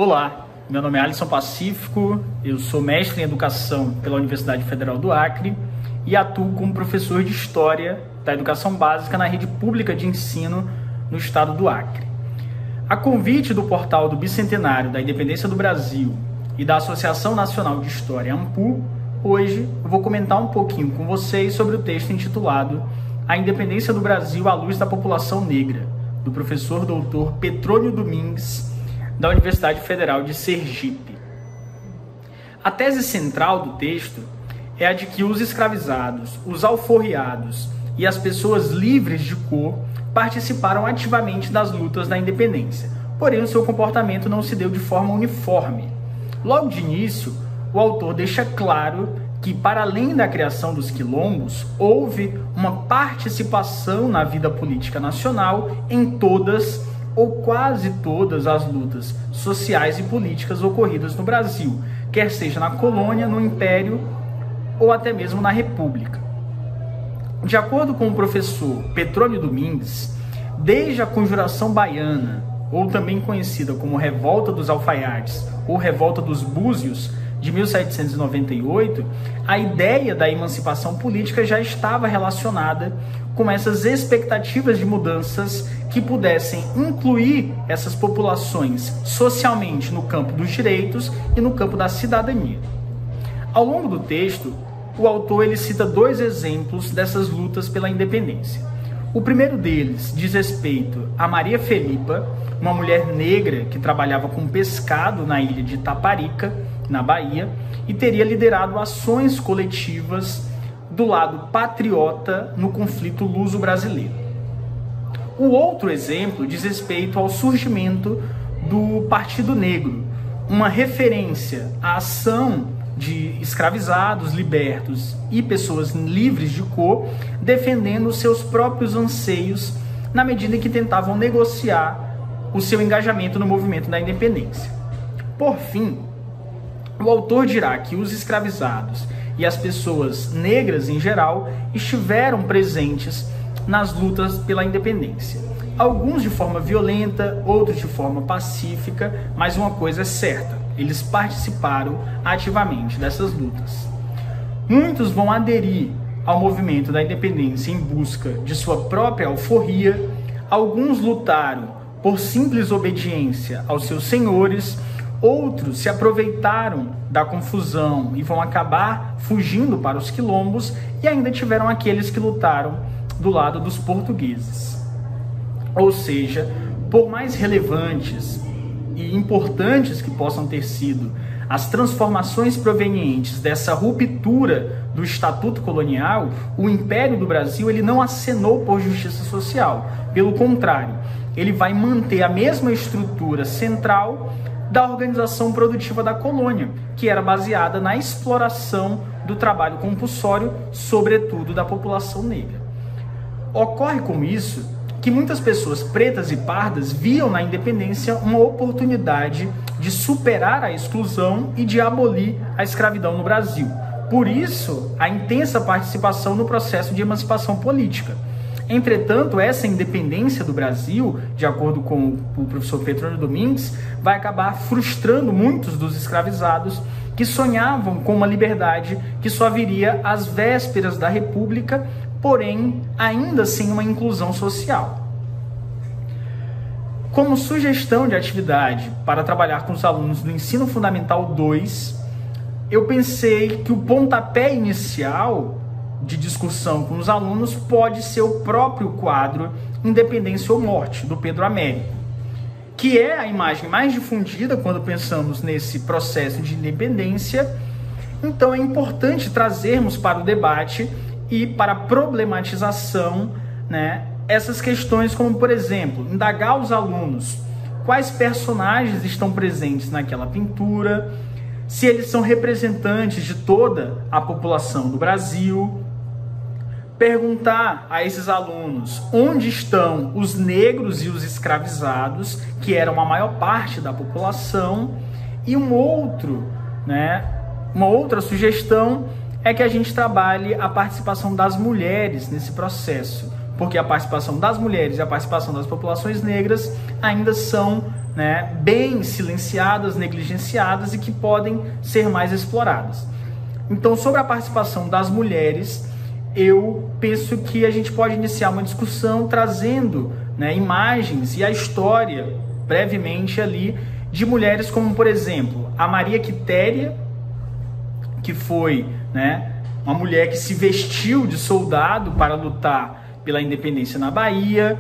Olá, meu nome é Alisson Pacífico, eu sou mestre em Educação pela Universidade Federal do Acre e atuo como professor de História da Educação Básica na rede pública de ensino no estado do Acre. A convite do portal do Bicentenário da Independência do Brasil e da Associação Nacional de História, ANPU, hoje eu vou comentar um pouquinho com vocês sobre o texto intitulado A Independência do Brasil à Luz da População Negra, do professor doutor Petrônio Domingues, da Universidade Federal de Sergipe. A tese central do texto é a de que os escravizados, os alforriados e as pessoas livres de cor participaram ativamente das lutas da independência, porém o seu comportamento não se deu de forma uniforme. Logo de início, o autor deixa claro que, para além da criação dos quilombos, houve uma participação na vida política nacional em todas ou quase todas as lutas sociais e políticas ocorridas no Brasil, quer seja na colônia, no Império ou até mesmo na República. De acordo com o professor Petrônio Domingues, desde a Conjuração Baiana, ou também conhecida como Revolta dos Alfaiates ou Revolta dos Búzios, de 1798, a ideia da emancipação política já estava relacionada com essas expectativas de mudanças que pudessem incluir essas populações socialmente no campo dos direitos e no campo da cidadania. Ao longo do texto, o autor ele cita dois exemplos dessas lutas pela independência. O primeiro deles diz respeito a Maria Felipa, uma mulher negra que trabalhava com pescado na ilha de Itaparica, na Bahia, e teria liderado ações coletivas do lado patriota no conflito luso-brasileiro. O outro exemplo diz respeito ao surgimento do Partido Negro, uma referência à ação de escravizados, libertos e pessoas livres de cor, defendendo seus próprios anseios na medida em que tentavam negociar o seu engajamento no movimento da independência. Por fim, o autor dirá que os escravizados e as pessoas negras em geral estiveram presentes nas lutas pela independência. Alguns de forma violenta, outros de forma pacífica, mas uma coisa é certa, eles participaram ativamente dessas lutas. Muitos vão aderir ao movimento da independência em busca de sua própria alforria, alguns lutaram por simples obediência aos seus senhores, outros se aproveitaram da confusão e vão acabar fugindo para os quilombos, e ainda tiveram aqueles que lutaram do lado dos portugueses. Ou seja, por mais relevantes e importantes que possam ter sido as transformações provenientes dessa ruptura do Estatuto Colonial, o Império do Brasil ele não acenou por justiça social. Pelo contrário, ele vai manter a mesma estrutura central da organização produtiva da colônia, que era baseada na exploração do trabalho compulsório, sobretudo da população negra. Ocorre com isso que muitas pessoas pretas e pardas viam na independência uma oportunidade de superar a exclusão e de abolir a escravidão no Brasil. Por isso, a intensa participação no processo de emancipação política. Entretanto, essa independência do Brasil, de acordo com o professor Petrônio Domingues, vai acabar frustrando muitos dos escravizados que sonhavam com uma liberdade que só viria às vésperas da República, porém ainda sem uma inclusão social. Como sugestão de atividade para trabalhar com os alunos do Ensino Fundamental 2, eu pensei que o pontapé inicial de discussão com os alunos pode ser o próprio quadro Independência ou Morte, do Pedro Américo, que é a imagem mais difundida quando pensamos nesse processo de independência. Então é importante trazermos para o debate e para a problematização, essas questões, como, por exemplo, indagar os alunos quais personagens estão presentes naquela pintura, se eles são representantes de toda a população do Brasil, perguntar a esses alunos onde estão os negros e os escravizados, que eram a maior parte da população, e uma outra sugestão é que a gente trabalhe a participação das mulheres nesse processo, porque a participação das mulheres e a participação das populações negras ainda são, né, bem silenciadas, negligenciadas e que podem ser mais exploradas. Então, sobre a participação das mulheres, eu penso que a gente pode iniciar uma discussão trazendo, né, imagens e a história, brevemente ali, de mulheres como, por exemplo, a Maria Quitéria, que foi, né, uma mulher que se vestiu de soldado para lutar pela independência na Bahia.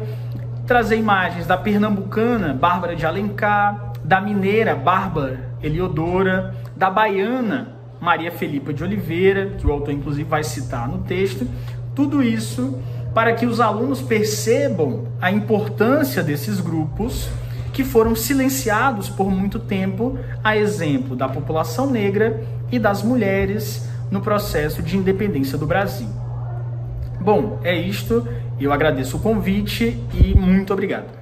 Trazer imagens da pernambucana Bárbara de Alencar, da mineira Bárbara Eliodora, da baiana Maria Felipa de Oliveira, que o autor inclusive vai citar no texto. Tudo isso para que os alunos percebam a importância desses grupos que foram silenciados por muito tempo, a exemplo da população negra e das mulheres no processo de independência do Brasil. Bom, é isto. Eu agradeço o convite e muito obrigado.